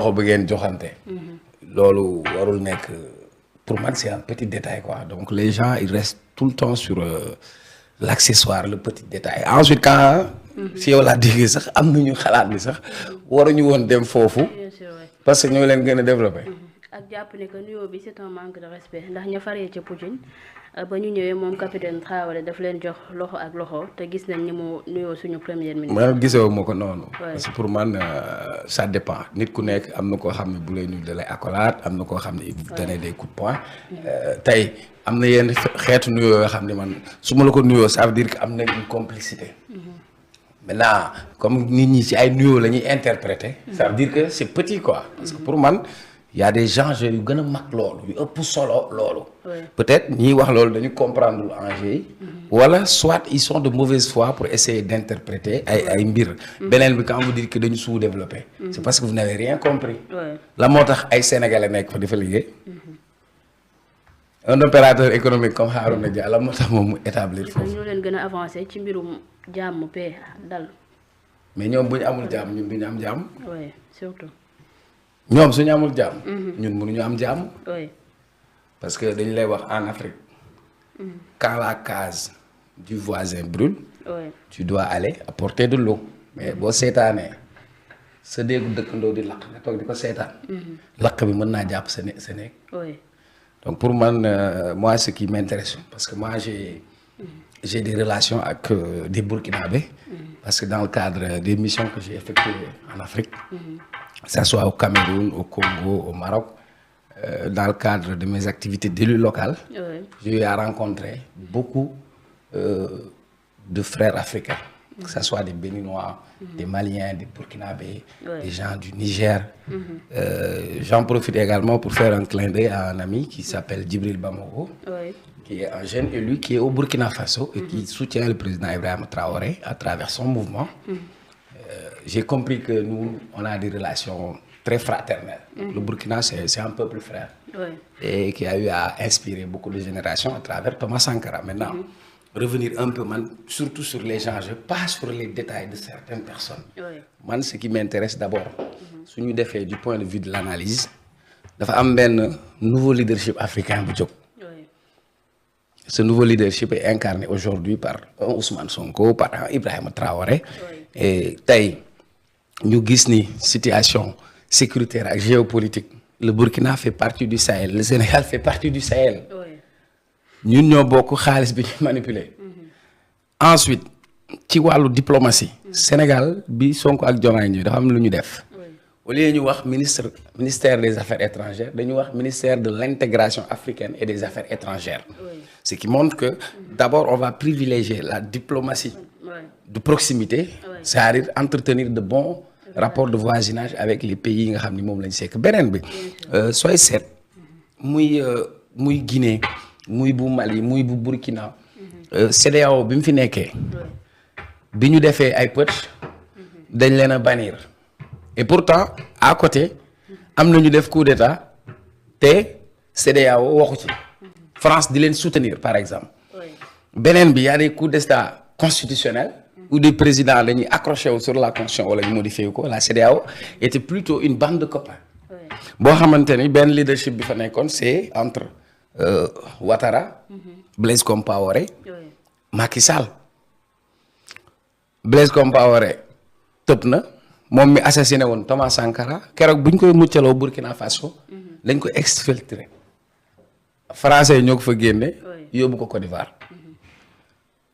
loxo bi ngeen joxante. loolu warul nekk pour moi c'est un petit détail quoi donc les gens ils restent tout le temps sur l'accessoire le petit détail ensuite quand si yow laa déggee sax am nañu xalaat ni sax waruñu woon dem foofu parce que ñoo leen gën a développé. ak jàpp ne que nuyoo bi c'est un manque de respect ndax ña faree ca Poutine ba ñu ñëwee moom capitaine Traoré daf leen jox loxo ak loxo te gis nañ ni mu nuyoo suñu premier ministre. man gisewoo ma ko noonu. parce que pour man ça dépend nit ku nekk am na koo xam ne bu lay nuyu da lay accolade am na koo xam ne il vous donne des coups de poing. tey am na yenn xeetu nuyoo yoo xam ne man su ma la ko nuyoo ça veut dire que am na une complicité. maintenant comme nit ñi ci ay nuyoo la ñuy interpréter. ça veut dire que c'est petit quoi. parce que pour man. y a des enjeux yu gën a mag loolu yu ëpp solo loolu. peut-être ñiy wax loolu dañu comprendre lu enjeu yi. wala soit ils sont de mauvaise foi pour essayer d'interpréter ay mbir. beneen bi quand vous dites que dañu sous-développé. c'est parce que vous n'avez rien compris. la moo tax ay sénégalais nekk fa di fa liggéey. un opérateur économique comme Harouna Dia la moo tax moom mu établir foofu. ñu leen gën a avancé ci mbirum jàmm paix dal. mais ñoom bu ñu amul jàmm ñun du ñu am jàmm. oui surtout. ñoom suñu amul jàmm. ñun mënuñu am jàmm. oui. parce que dañu lay wax en Afrique. quand la case du voisin brûle. oui. tu dois aller apporter de l'eau mais boo seetaanee sa déegu dëkkandoo di lakk nga toog di ko seetaan. lakk bi mën naa jàpp sa néeg. oui. donc pour man moi ce qui m'intéresse parce que moi j'ai des relations avec des Burkinabés. parce que dans le cadre des missions que j'ai effectuées en Afrique. que ça soit au Cameroun, au Congo, au Maroc, dans le cadre de mes activités d'élu local, j'ai eu à rencontrer beaucoup de frères africains, que ce soit des Béninois, des Maliens, des Burkinabés, des gens du Niger. J'en profite également pour faire un clin d'œil à un ami qui s'appelle Djibril Bamoro, qui est un jeune élu qui est au Burkina Faso et qui soutient le président Ibrahima Traoré à travers son mouvement. J'ai compris que nous, on a des relations très fraternelles. Le Burkina, c'est un peuple frère. Et qui a eu à inspirer beaucoup de générations à travers Thomas Sankara. Maintenant, revenir un peu, surtout sur les gens, je pas sur les détails de certaines personnes. Man, ce qui m'intéresse d'abord, si nous défait du point de vue de l'analyse, il y a un nouveau leadership africain. Ce nouveau leadership est incarné aujourd'hui par Ousmane Sonko, par Ibrahima Traoré. Et taille. Nous avons une situation sécuritaire et géopolitique. Le Burkina fait partie du Sahel. Le Sénégal fait partie du Sahel. Nous avons beaucoup de manipuler. Ensuite, ci wàllu diplomatie. Sénégal bi Sonko ak Diomaye ñu dafa am lu ñu def. Au lieu ñu wax ministère des Affaires étrangères, dañu wax ministère de l'intégration africaine et des Affaires étrangères. Ce qui montre que d'abord on va privilégier la diplomatie de proximité, c'est-à-dire entretenir de bons rapport de voisinage avec les pays yi nga xam ni moom lañ sekk beneen bi sooy seet muy Guinée muy bu Mali muy bu Burkina CEDEAO bi mu fi nekkee bi ñu defee ay putsch dañ leen a bannir et pourtant à côté am na ñu def coup d'état te CEDEAO waxu ci France di leen soutenir par exemple beneen bi y a des coups d'état constitutionnels où des présidents dañuy accroché sur la constitution wala ñu modifié ko la CEDEAO était plutôt une bande de copains. boo xamante ni benn leadership bi fa nekkoon c'est entre Ouattara, Blaise Compaoré, Macky Sall. Blaise Compaoré tëb na moom mi assassiné woon Thomas Sankara keroog bu ñu koy muccaloo Burkina Faso dañ ko exfiltré français yi ñoo ko fa génne yóbbu ko Côte d'Ivoire.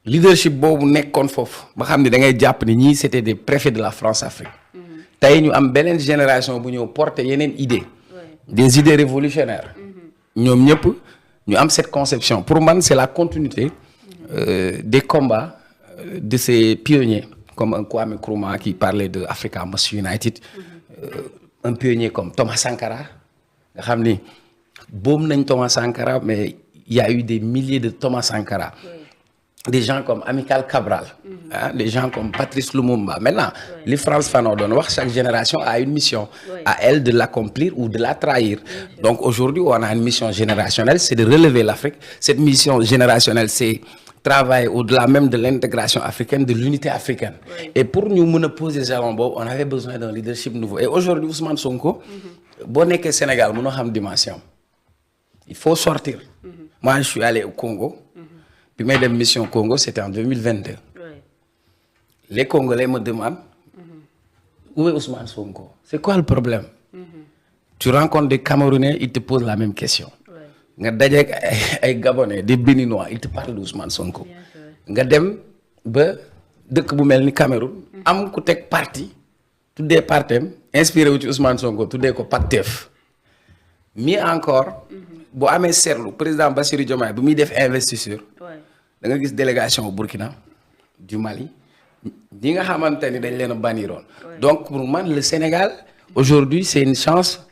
leadership boobu nekkoon foofu ba xam ne da ngay jàpp ni ñii c'était des préfets de la France-Afrique tey ñu am beneen génération bu ñëw porter yeneen idée des idées révolutionnaires ñoom ñëpp ñu am cette conception pour man c'est la continuité des combats de ces pionniers comme un Kwame Nkrumah qui parlait de Africa Must United un pionnier comme Thomas Sankara nga xam ni boom nañ Thomas Sankara mais il y a eu des milliers de Thomas Sankara. Des gens comme Amical Cabral, des gens comme Patrice Lumumba. Maintenant, les France Fanon doon wax chaque génération a une mission, à elle de l'accomplir ou de la trahir. Donc aujourd'hui, on a une mission générationnelle, c'est de relever l'Afrique. Cette mission générationnelle, c'est travailler au-delà même de l'intégration africaine, de l'unité africaine. Oui. Et pour nous mener poser jalon boobu, on avait besoin d'un leadership nouveau. Et aujourd'hui, Ousmane Sonko, boo nekkee Sénégal mënoo xam dimension. Il faut sortir. Moi, je suis allé au Congo. Puis mes dem mission Congo, c'était en 2022. Oui. Les Congolais me demandent où est Ousmane Sonko? C'est quoi le problème? Tu rencontres des Camerounais, ils te posent la même question. Oui. Nga dajeek ay Gabonais, des Béninois, ils te parlent d'Ousmane Sonko. Bien sûr. Nga dem ba dëkk bu mel ni Cameroun am ku teg parti tuddee partem inspiré wu ci Ousmane Sonko tuddee ko Pastef. Mieux encore bu amee seetlu président Bassirou Diomaye bu muy def investiture Oui. da nga gis délégation au Burkina du Mali ñi nga xamante ni dañ leen a baniroon. Donc pour man le Sénégal aujourd'hui c'est une chance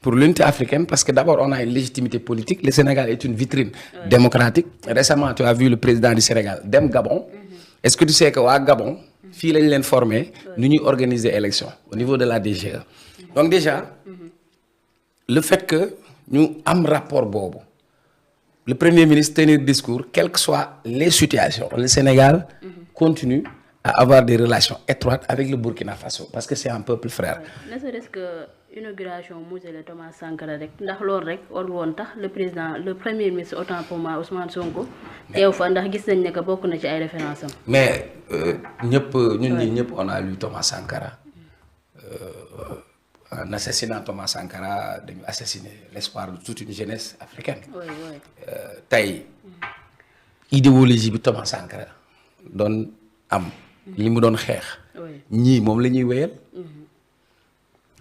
pour l'unité africaine parce que d'abord on a une légitimité politique. Le Sénégal est une vitrine démocratique. Récemment tu as vu le président du Sénégal dem Gabon. Est-ce que tu sais que waa Gabon fii lañ leen formé nu ñuy organiser élection au niveau de la DGE. Donc déjà le fait que ñu am rapport boobu le premier ministre tenir discours quelles que soient les situations le Sénégal continue à avoir des relations étroites avec le Burkina Faso parce que c'est un peuple frère. ne serait-ce que inauguration musée de Thomas Sankara rek ndax loolu rek warul woon tax le premier ministre autant pour moi Ousmane Sonko teew fa ndax gis nañ ne que bokk na ci ay références am. Mais ñun ñi ñëpp on a lu Thomas Sankara en assassinant Thomas Sankara dañu assassiner l'espoir de toute une jeunesse africaine. Oui, oui. Tey idéologie bi Thomas Sankara doon am li mu doon xeex Oui. ñii moom la ñuy wéyal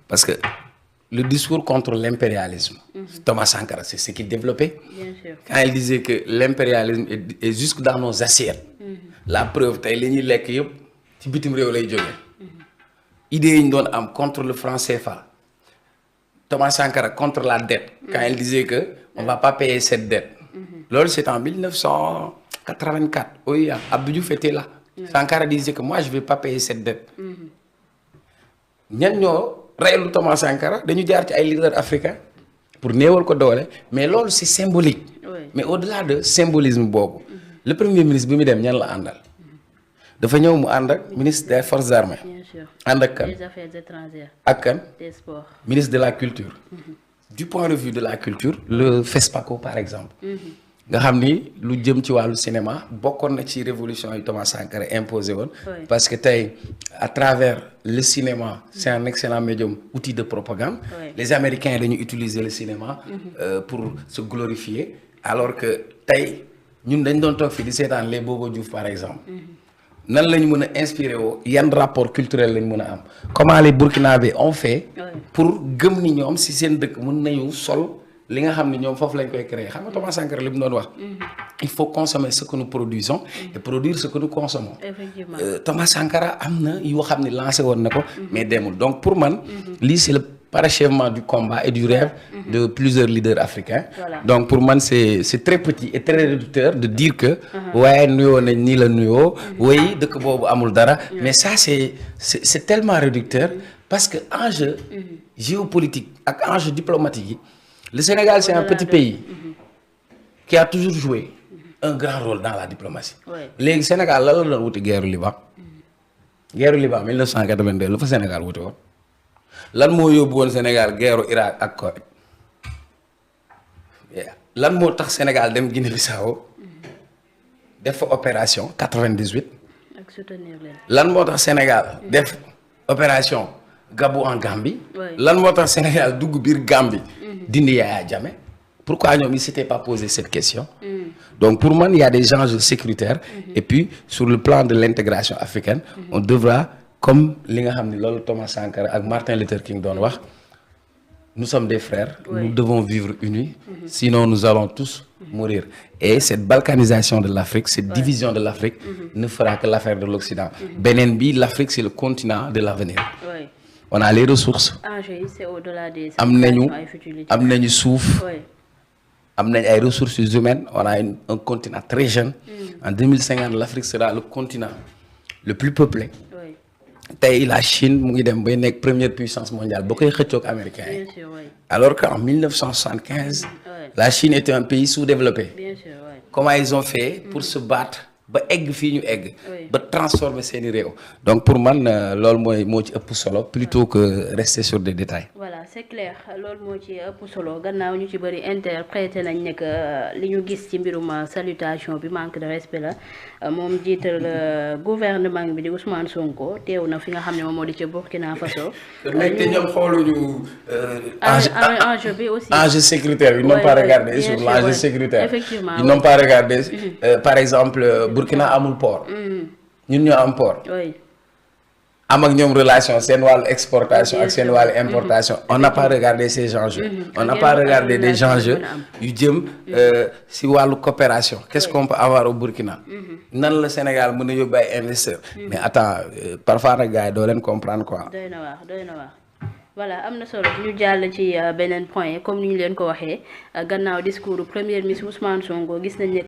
parce que le discours contre l'impérialisme Thomas Sankara c'est ce qu'il développait. Bien sûr. Quand il disait que l'impérialisme est jusque dans nos assiettes. La preuve tey li ñuy lekk yëpp ci bitim réew lay jógee. Idées yi ñu doon am contre le franc CFA. Thomas Sankara contre la dette. Quand il disait que on va pas payer cette dette. Loolu c'est en 1984. Oui, Abdou Diouf était là. Sankara disait que moi je vais pas payer cette dette. ñan ñoo reylu Thomas Sankara dañu jaar ci ay leaders africains pour néewal ko doole mais loolu c'est symbolique. Oui. Mais au-delà de symbolisme boobu. Le premier ministre bi mu dem ñan la àndal. dafa ñëw mu ànd ak ministre des forces armées. Bien sûr. ànd ak kan Des affaires étrangères. ak kan Des sports. ministre de la culture. Du point de vue de la culture le FESPACO par exemple. nga xam ni lu jëm ci wàllu cinéma bokkoon na ci révolution yi Thomas Sankara imposé woon. Oui. Parce que tey à travers le cinéma c'est un excellent médium outil de propagande. Oui. Les Américains dañu utiliser le cinéma pour se glorifier alors que tey ñun dañ doon toog fii di seetaan les Bobo Diouf par exemple. nan la ñu mën a inspiré woo yan rapport culturel lañ mën a am comment les Burkinabés ont fait Oui. pour gëm ni ñoom si seen dëkk mën nañu sol li nga xam ne ñoom foofu lañ koy créer xam nga Thomas Sankara li mu doon wax il faut consommer ce que nous produisons et produire ce que nous consommons. Effectivement. Thomas Sankara am na yoo xam ne lancé woon na ko mais demul donc pour man lii c'est le parachèvement du combat et du rêve de plusieurs leaders africains. Voilà. Donc pour man c'est très petit et très réducteur de dire que waaye nuyoo nañ nii la nuyoo way dëkk boobu amul dara mais ça c'est tellement réducteur parce que enjeu géopolitique ak enjeu diplomatique yi le Sénégal c'est un petit pays qui a toujours joué un grand rôle dans la diplomatie. Oui. Léegi Sénégal lan la doon wuti guerre Liban. Guerre Liban 1982 lu fa Sénégal wuti woon lan moo yóbbu woon Sénégal guerre Irak ak Koweït lan moo tax Sénégal dem Guinée-Bissau def fa opération 98 ak soutenir leen. lan moo tax Sénégal def opération Gabou en Gambie. Oui. lan moo tax Sénégal dugg biir Gambie. dindi Yaya Jammeh. Pourquoi ñoom ils s'étaient pas posé cette question. Donc pour moi il y a des enjeux sécuritaires. Et puis sur le plan de l'intégration africaine. On devra comme li nga xam ne loolu Thomas Sankara ak Martin Luther King doon wax nous sommes des frères. Oui. Nous devons vivre unis. Sinon nous allons tous mourir. Et cette balkanisation de l'Afrique, cette division de l'Afrique ne fera que l'affaire de l'Occident. Beneen bi l'Afrique c'est le continent de l'avenir. Oui. On a les ressources. Enjeu yi c'est au-delà des. am nañu ay futilités. am nañu suuf. Oui. am nañ ay ressources humaines on a un continent très jeune. En 2050 l'Afrique sera le continent le plus peuplé. Oui. Tey la Chine mu ngi dem bay nekk première puissance mondiale boo koy xëccoog américains yi. Bien sûr, oui. Alors qu'en 1975 Ouais. la Chine était un pays sous-développé. Bien sûr, oui. Comment ils ont fait pour se battre ba egg fii ñu egg. Oui. ba transformer seeni réew. donc pour man loolu mooy moo ci ëpp solo plutôt que rester sur des détails. voilà c'est clair loolu moo ci ëpp solo gannaaw ñu ci bëri interprété nañ ne que li ñu gis ci mbirum salutation bi manque de respect la moom jiital gouvernement bi di Ousmane Sonko teew na fi nga xam ne moom moo di ca Burkina Faso. te ñoom xooluñu. enjeu bi aussi. enjeu sécuritaire ils n'ont pas regardé sur l'enjeu sécuritaire. Effectivement, ils n'ont pas regardé par exemple Burkina amul port. ñun ñoo am port. oui. am ak ñoom relation seen wàllu exportation ak seen wàllu importation on n'a pas regardé ces enjeux. on n'a pas regardé des enjeux yu jëm si wàllu coopération qu'est-ce qu'on peut avoir au Burkina. nan la Sénégal mën a yóbbu ay investisseurs. mais attends parfois nag gars yi doo leen comprendre quoi. doy na waar. voilà am na solo ñu jàll ci beneen point comme ni ñu leen ko waxee gannaaw discours premier ministre Ousmane Sonko gis nañ ne